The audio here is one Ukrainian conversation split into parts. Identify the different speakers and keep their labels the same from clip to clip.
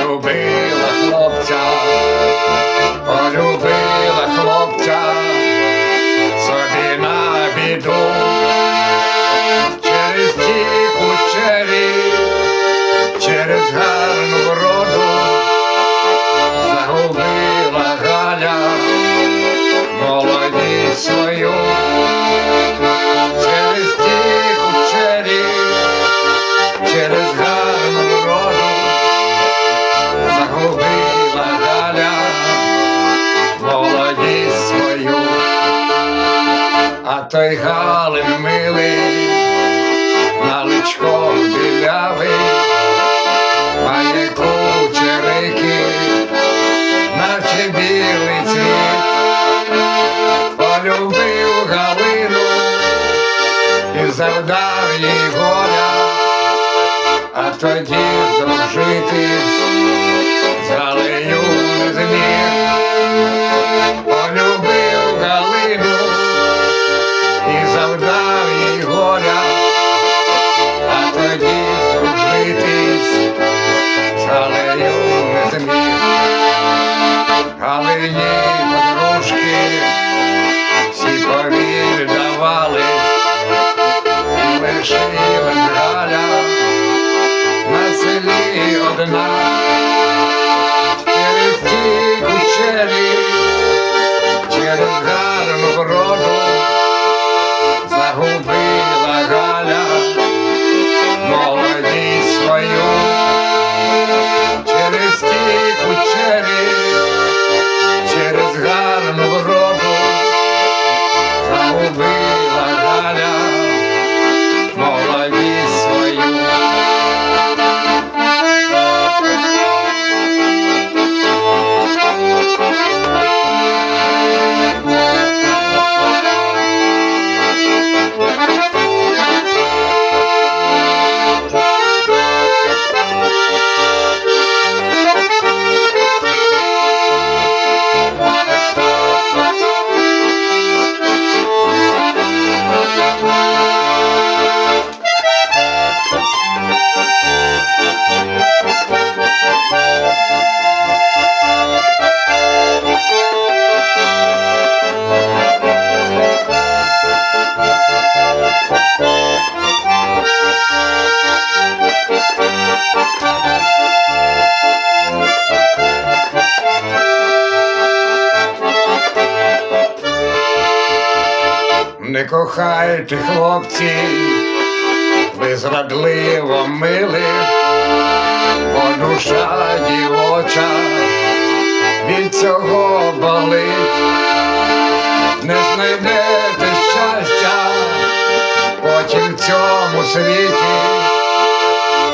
Speaker 1: полюбила хлопця, полюбила хлопця собі на біду. Через ті кучері, через гарну вроду загубила Галя молодість свою. Через ті кучері, через гарну вроду загубила Галя молодість свою. А той Галин милий, наличко білявий, має кучерики, наче білий цвіт. Полюбив Галину і завдав їй горя, а тоді дружитись з Галею не зміг. Полюбив Галину і завдав їй горя, а тоді дружитись з Галею не зміг. Галині подружки всі повір давали, і лишилась Галя на селі одна. Через ті кучері, через гарну вроду загубила Галя молодість свою. Через ті кучері, через гарну вроду загубила Галя молодість свою. Не кохайте, хлопці, ви зрадливо милих, бо душа дівоча від цього болить. Не знайдете щастя потім в цьому світі,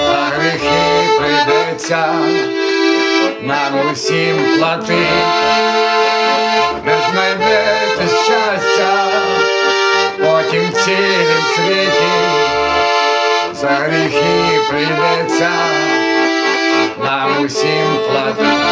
Speaker 1: за гріхи прийдеться нам усім платить. Не знайдете щастя потім в цілім світі, за гріхи прийдеться нам усім платить.